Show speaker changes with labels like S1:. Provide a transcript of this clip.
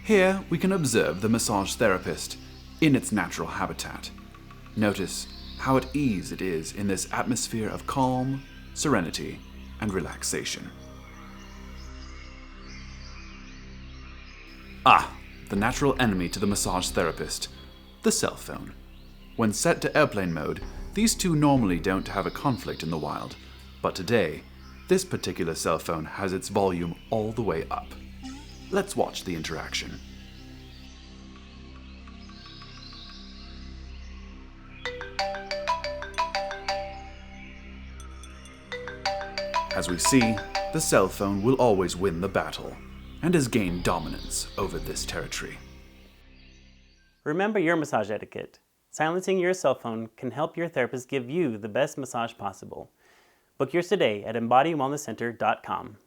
S1: Here we can observe the massage therapist in its natural habitat. Notice how at ease it is in this atmosphere of calm, serenity, and relaxation. The natural enemy to the massage therapist, the cell phone. When set to airplane mode, these two normally don't have a conflict in the wild, but today, this particular cell phone has its volume all the way up. Let's watch the interaction. As we see, the cell phone will always win the battle, and has gained dominance over this territory.
S2: Remember your massage etiquette. Silencing your cell phone can help your therapist give you the best massage possible. Book yours today at EmbodyWellnessCenter.com.